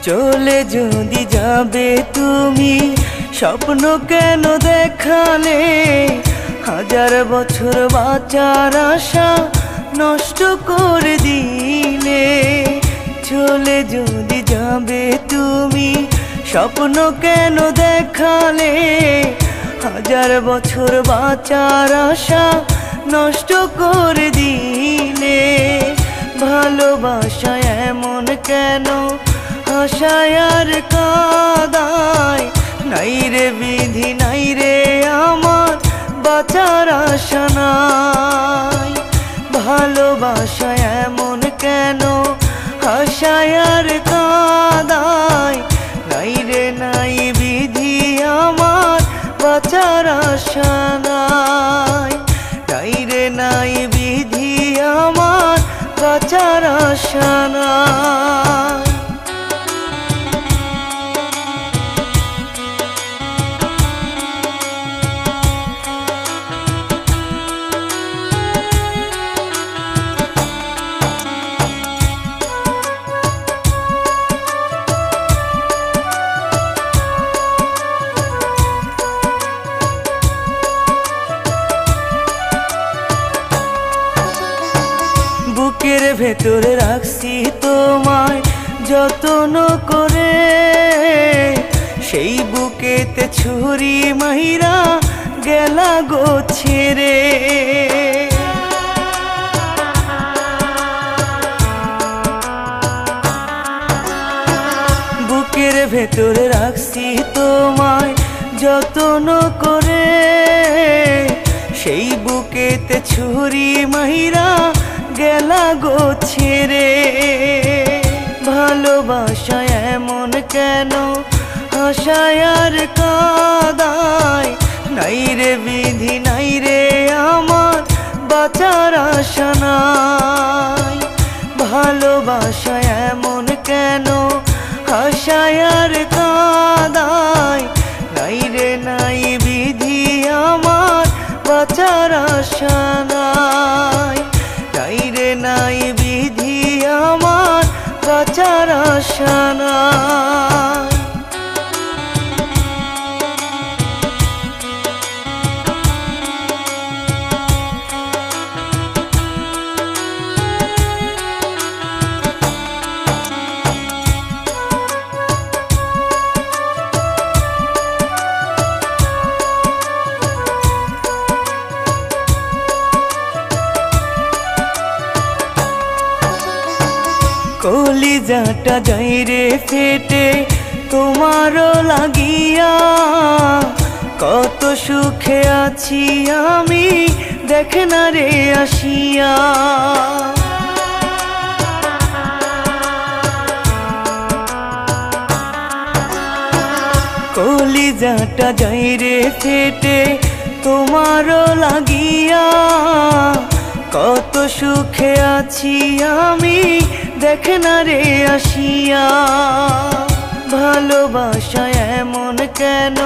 চলে যদি যাবে তুমি স্বপ্ন কেন দেখালে, হাজার বছর বাঁচার আশা নষ্ট করে দিলে। চলে যদি যাবে তুমি স্বপ্ন কেন দেখালে, হাজার বছর বাঁচার আশা নষ্ট করে দিলে। ভালোবাসা এমন কেন আশায় আর কাঁদায়, নাই রে বিধি নাই রে আমার বাঁচার আশা নাই। ভালোবাসা এমন কেন আশায় আর কাঁদায়, নাই রে নাই বিধি আমার বাঁচার আশা নাই। নাই রে নাই বিধি আমার বাঁচার আশা নাই। বুকের ভেতরে রাখছি তোমায় যত্ন করে, সেই বুকেতে ছুরি মাইরা গেলা গো ছেড়ে। বুকের ভেতরে রাখছি তোমায় যত্ন করে, সেই বুকেতে ছুরি মাইরা গেলা গো ছেড়ে। ভালোবাসা এমন কেন আশায় আর কাঁদায়, নাই রে বিধি নাই রে আমার বাঁচার আশা নাই। ভালোবাসা এমন কেন আশায় আর কাঁদায়, নাই রে নাই বিধি আমার বাঁচার আশা নাই। নাই রে নাই বিধি আমার বাঁচার আশা নাই। কলিজাটা যাই রে ফেটে তোমারও লাগিয়া, কত সুখে আছি আমি দেখ না রে আসিয়া। কলিজাটা যাই রে ফেটে তোমারও লাগিয়া, কত সুখে আছি আমি দেখ না রে আসিয়া। ভালোবাসা এমন কেন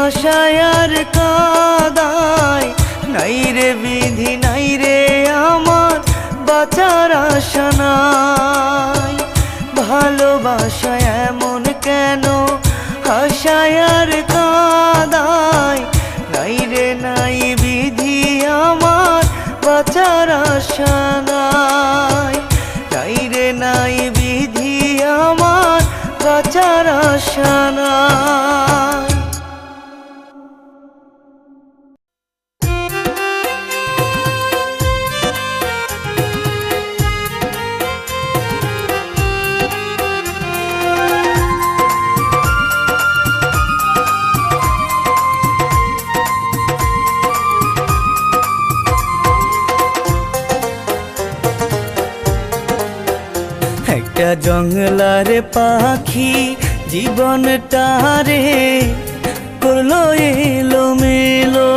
আশায় আর কাঁদায়, নাই রে বিধি নাই রে আমার বাঁচার আশা নাই। ভালোবাসা এমন কেন আশায় আর কাঁদায়, নাই রে নাই বিধি আমার বাঁচার আশা নাই। নাই রে নাই বিধি আমার বাঁচার আশা নাই। একটা জঙ্গলার পাখি জীবনটারে করলো এলো মেলো,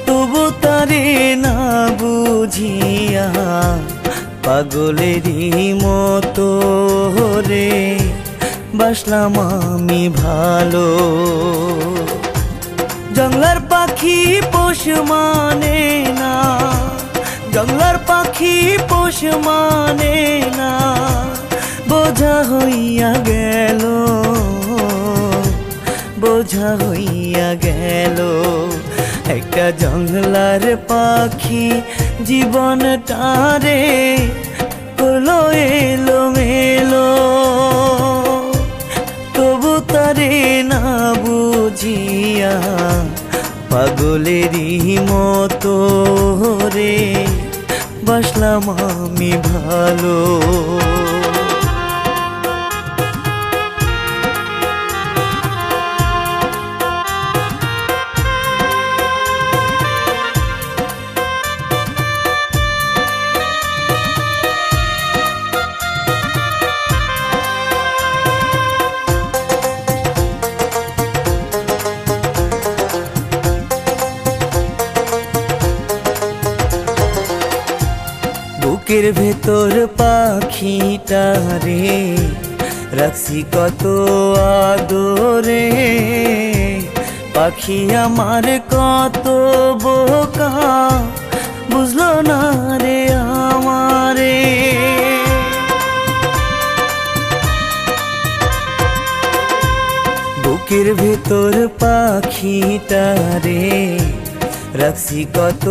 তবু তারে না বুঝিয়া পাগলেরই মতো রে বাসলাম আমি ভালো। জঙ্গলার পাখি পোষ মানে না, জঙ্গলার পাখি পোষ মানে না, বোঝা হইয়া গেল, বোঝা হইয়া গেল। একটা জঙ্গলার পাখি জীবনটারে করলো এলো মেলো, তবু তারে না বুঝিয়া পাগলেরই মতো রে বাসলাম আমি ভালো। বুকের ভেতর পাখিটারে রাখছি কত আদরে, পাখি আমার কত বোকা বুঝলো না রে আমারে। বুকের ভেতর পাখিটারে রাখছি কত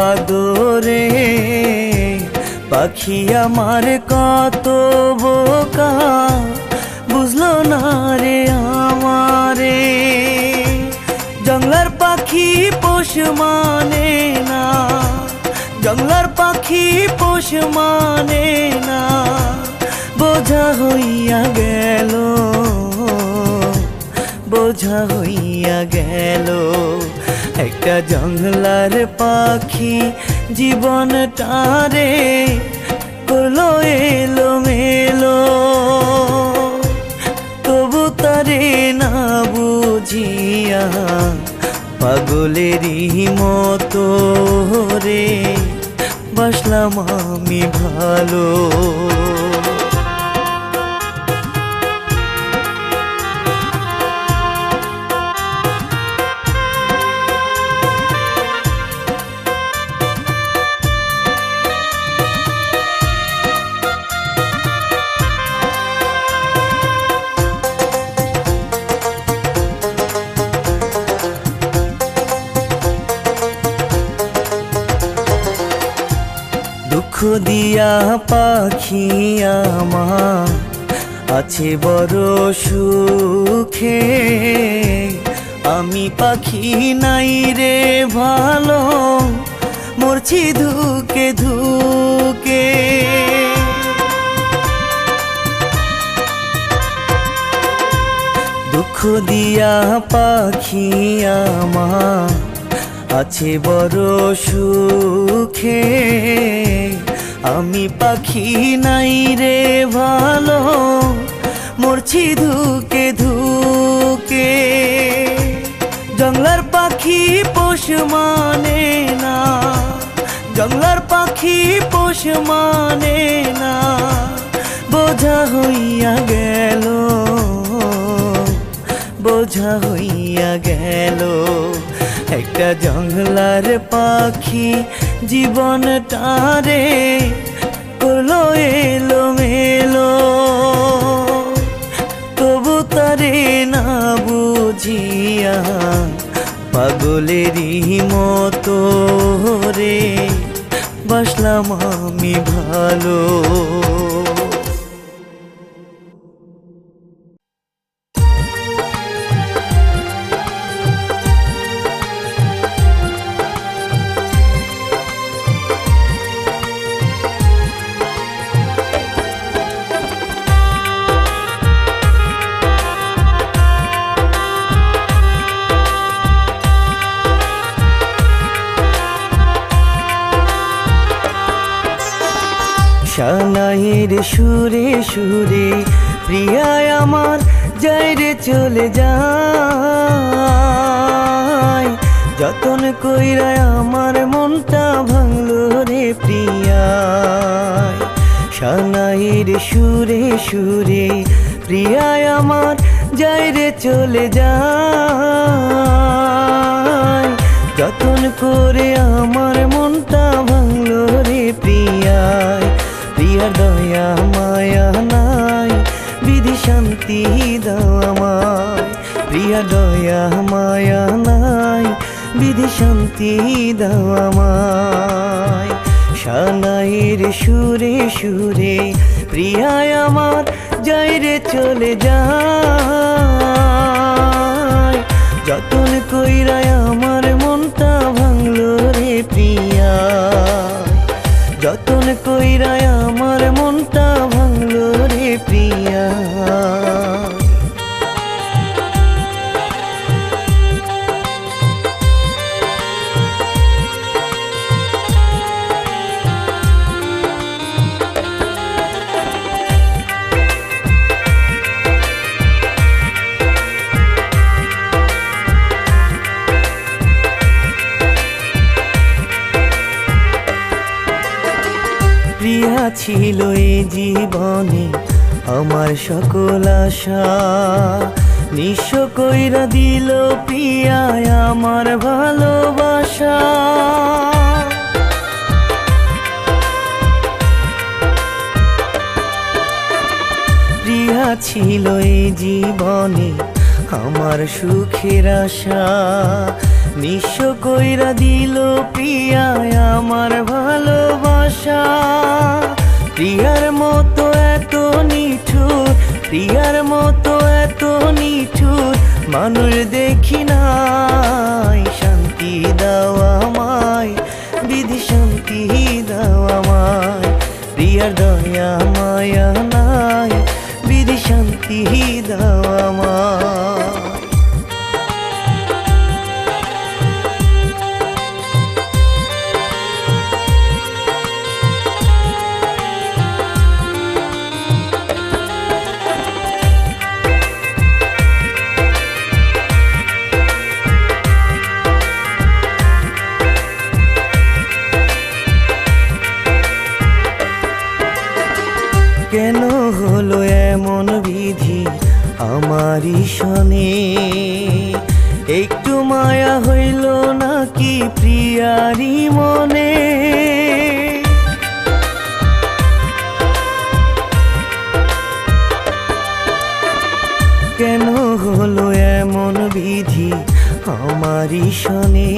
আদরে, পাখি আমার কত বোকা বুঝলো না রে আমারে। জঙ্গলার পাখি পোষ মানে না, জঙ্গলার পাখি পোষ মানে না, বোঝা হইয়া গেল, বোঝা হইয়া গেল। একটা জঙ্গলার পাখি জীবনটারে করলো এলো মেলো, তবু তারে না বুঝিয়া পাগলেরই মতো রে বাসলাম আমি ভালো। দুঃখ দিয়া পাখি আমার আছে বড় সুখে, আমি পাখি নাই রে ভালো মরছি ধুকে ধুকে। দুঃখ দিয়া পাখি আমার আছে বড় সুখে, আমি পাখি নাই রে ভালো মরছি ধুকে ধুকে। জঙ্গলার পাখি পোষ মানে না, জঙ্গলার পাখি পোষ মানে না, বোঝা হইয়া গেল, বোঝা হইয়া গেল। একটা জঙ্গলার পাখি জীবনটারে করলো এলো মেলো, তবু তারে না বুঝিয়া পাগলেরই মতো রে বাসলাম আমি ভালো। শানাইয়ের সুরে সুরে প্রিয়ায় আমার যাই রে চলে যায়, যতন কইরা আমার মনটা ভাঙলো রে প্রিয়ায়। শানাইয়ের সুরে সুরে প্রিয়ায় আমার যাই রে চলে যায়, যতন করে আমার মনটা ভাঙলো রে প্রিয়ায়। প্রিয়ার দয়া মায়া না দয়া মায়া নাই, বিধি শান্তি দাও আমায়। সানাইয়ের সুরে সুরে প্রিয়ায় আমার যাই রে চলে যায়, যতন কইরায় আমার মনটা ভাঙলো রে প্রিয়া, যতন কইরায় আমার মনটা ভাঙলো রে প্রিয়া। প্রিয়া ছিল এই জীবনে আমার সকল আশা, নিঃস্ব কইরা দিল প্রিয়ায় আমার ভালোবাসা। প্রিয়া ছিল এই জীবনে আমার সুখের আশা, নিঃস্ব কইরা দিল প্রিয়ায় আমার ভালোবাসা। প্রিয়ার মতো এত নিঠুর, প্রিয়ার মতো এত নিঠুর মানুষ দেখি নাই, শান্তি দাও আমায়, বিধি শান্তি দাও আমায়। প্রিয়ার দয়া মায়া নাই, বিধি শান্তি দাও আমায়। কেন হলো এমন বিধি আমারই শনে, একটু মায়া হইল নাকি প্রিয়ারি মনে। কেন হলো এমন বিধি আমারই শনে,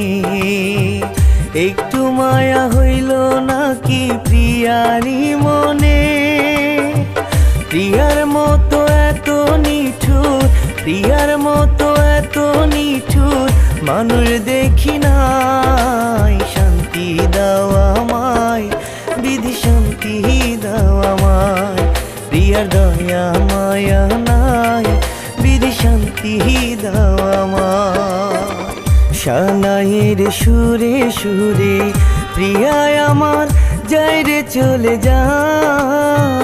একটু মায়া হইল নাকি প্রিয়ারি মনে। প্রিয়ার মতো এত নিঠুর, প্রিয়ার মতো এত নিঠুর মানুষ দেখি নাই, শান্তি দাও আমায়, বিধি শান্তি দাও আমায়। প্রিয়ার দয়া মায়া নাই, বিধি শান্তি দাও আমায়। সানাইয়ের সুরে সুরে প্রিয়ায় আমার যাই রে চলে যায়,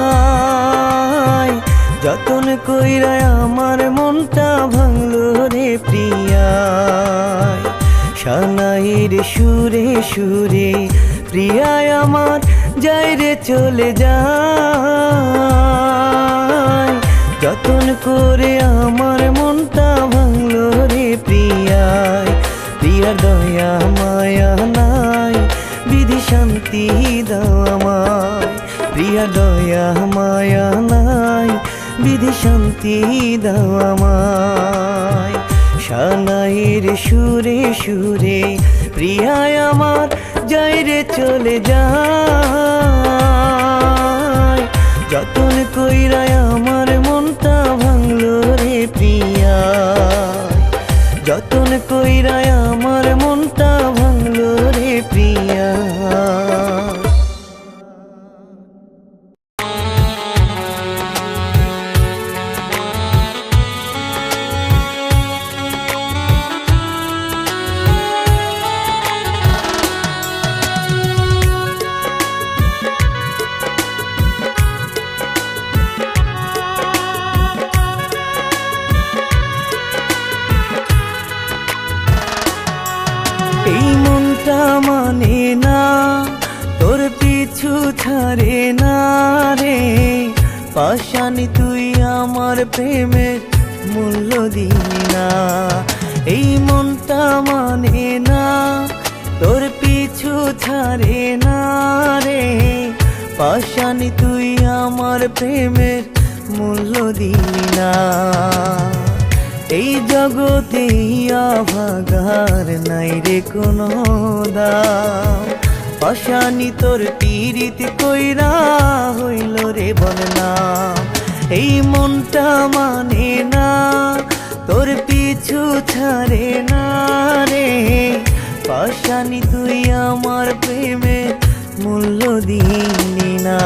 যতন কইরায় আমার মনটা ভাঙলো রে প্রিয়া। সানাইয়ের সুরে সুরে প্রিয়ায় আমার যাই রে চলে যায়, যতন করে আমার মনটা ভাঙলো রে প্রিয়া। প্রিয়ার দয়া মায়া নাই, বিধি শান্তি দাও আমায়। প্রিয়া দয়া মায়া নাই, বিধি শান্তি দাও আমায়। সানাইয়ের সুরে সুরে প্রিয়ায় আমার যাই রে চলে যায়, যতন কইরায় আমার মনটা ভাঙলো রে প্রিয়া, যতন কইরায় আমার মনটা ভাঙলো রে প্রিয়া। এই মনটা মানে না তোর পিছু ছাড়ে না রে, পাশানি তুই আমার প্রেমের মূল্য দিলি না। এই মনটা মানে না তোর পিছু ছাড়ে না রে, পাশানি তুই আমার প্রেমের মূল্য দিলি না। এই জগতে অভাগার নাই রে কোনো দাম। অশানি তোর পীড়িত কইরা হইল রে বদনাম। এই মনটা মানে না তোর পিছু ছাড়ে না রে। পাশানি তুই আমার প্রেমে মূল্য দিলি না।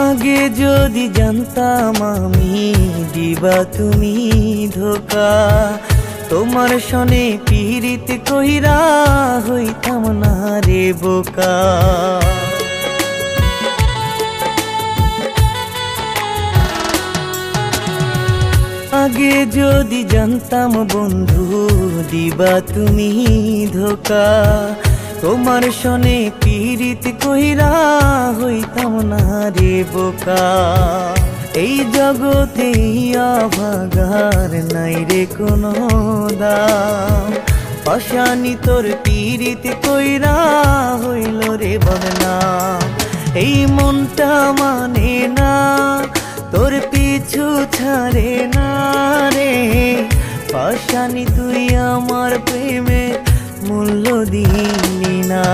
আগে যদি জানতাম আমি দিবা তুমি ধোকা, তোমার সনে পীড়িত কইরা হইতাম না রে বোকা। আগে যদি জানতাম বন্ধু দিবা তুমি ধোকা, তোমার সনে পীড়িত কইরা হইতাম না রে বোকা। এই জগতে অভাগার নাই রে কোনো দাম। অশানি তোর পীড়িত কইরা হইল রে বদনাম। এই মনটা মানে না তোর পিছু ছাড়ে না রে। পাশানি তুই আমার প্রেমে মূল্য দিলি না।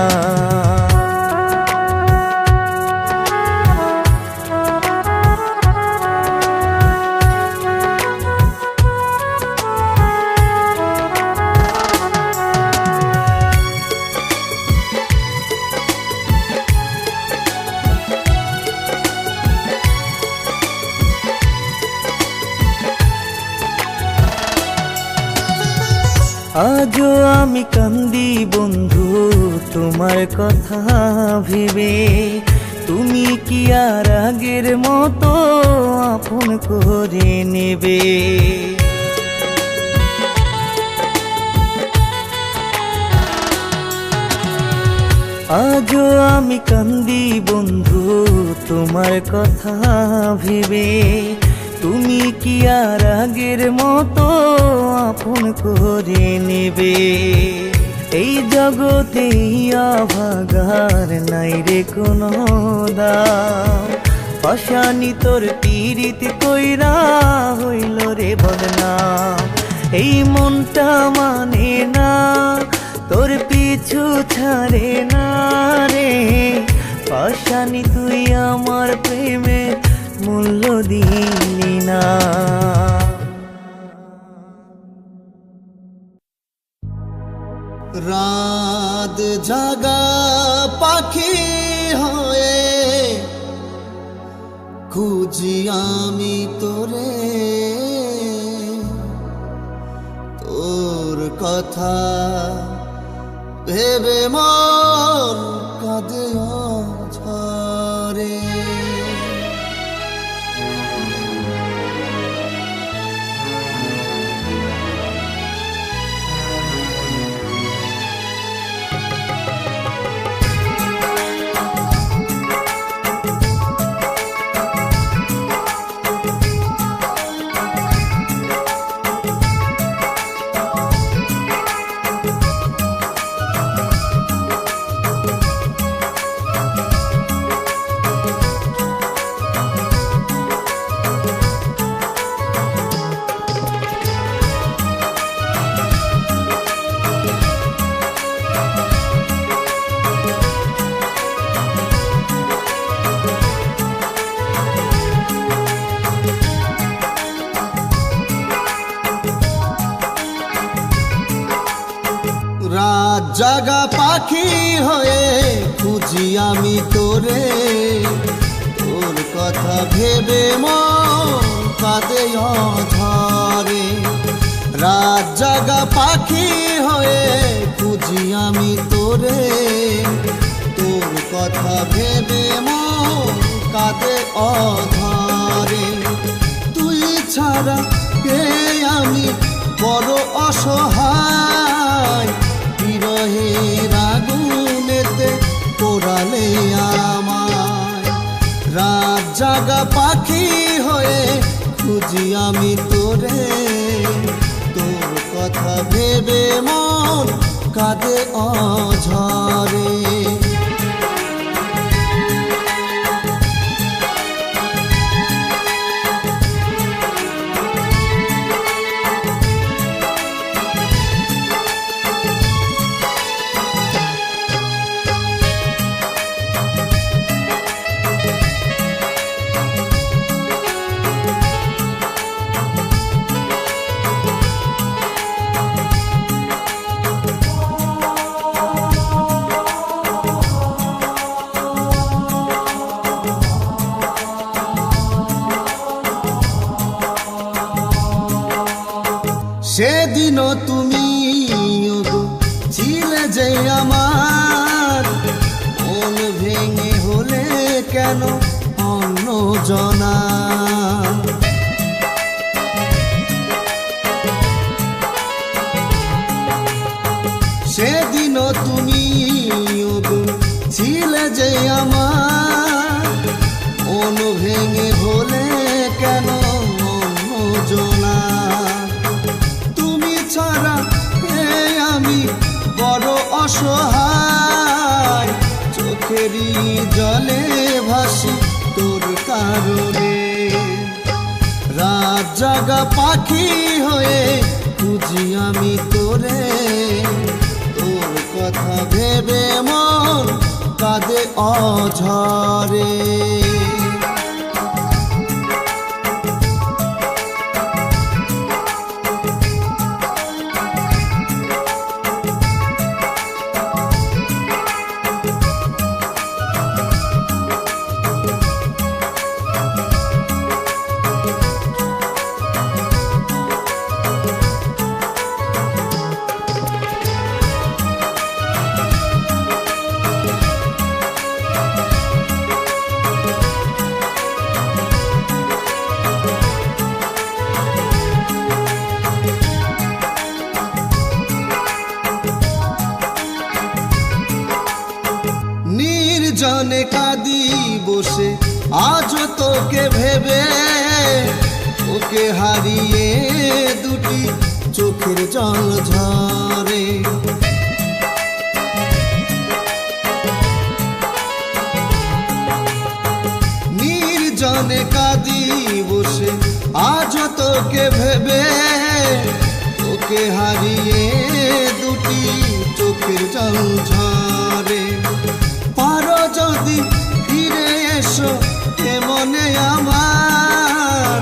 আজও আমি কান্দি বন্ধু তোমার কথা ভেবে। তুমি কি আর আগের মতো আপন করে নেবে? আজও আমি কান্দি বন্ধু তোমার কথা ভেবে। তুমি কি আর আগের মতো আপন করে নেবে? এই জগতে অভাগার নাই রে কোনো দাম। অশানি তোর পীড়িত কইরা হইল রে বদনাম। এই মনটা মানে না তোর পিছু ছাড়ে না রে। পাশানি তুই আমার প্রেমে মূল্য দিলি না। রাত জাগা পাখি হয়ে খুঁজি আমি তোরে, তোর কথা ভেবে মন কাঁদে ঝরে। রাত জাগা পাখি হয়ে খুঁজি আমি তোরে, তোর কথা ভেবে মন কাঁদে ঝরে। রাত জাগা পাখি হয়ে খুঁজি আমি তোরে, তোর কথা ভেবে মন কাঁদে অধরে। তুই ছাড়া কে আমি বড় অসহায়, বিরহের আগুনেতে পোড়ালে আমায়। রাত জাগা পাখি হয়ে খুঁজি আমি তোরে, তোর কথা ভেবে মন কাঁদে অঝরে। সেদিনও তুমি ছিলে যে আমার, মন ভেঙে হলে কেন অন্য জনা। সেদিনও তুমি ছিলে যে আমার, মন ভেঙে হলে কেন অন্য জনা। ছাড়া আমি বড় অসহায়, চোখেরই জলে ভাসি তোর কারণে। রাত জাগা পাখি হয়ে খুঁজি আমি তোরে, তোর কথা ভেবে মন কাঁদে অঝরে। নির্জনে কাঁদি বসে আজ তোকে ভেবে, ওকে হারিয়ে দুটি চোখের জল ঝরে। নির্জনে কাঁদি বসে আজ তোকে ভেবে, ওকে হারিয়ে দুটি চোখের জল ঝরে। পারো যদি ফিরে এসো মনে আমার,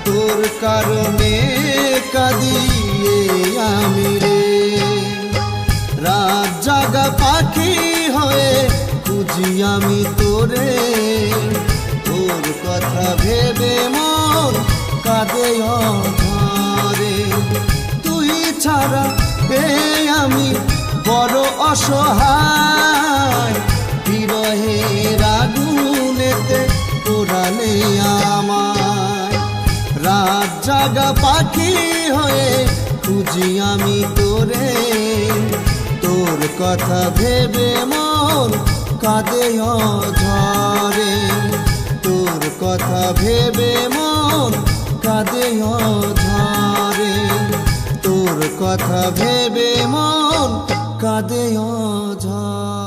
তোর কারণে কাঁদিয়ে আমি রে। রাত জাগা পাখি হয়ে খুঁজি আমি তোরে, তোর কথা ভেবে মন কাঁদে অঝরে। তুই ছাড়া আমি বড় অসহায়, বিরহের আগুনেতে পোড়ালে আমায়। রাত জাগা পাখি হয়ে খুঁজি আমি তোরে, তোর কথা ভেবে মন কাঁদে অঝরে। তোর কথা ভেবে মন কাঁদে অঝরে। তোর কথা ভেবে মন কাঁদে অঝরে।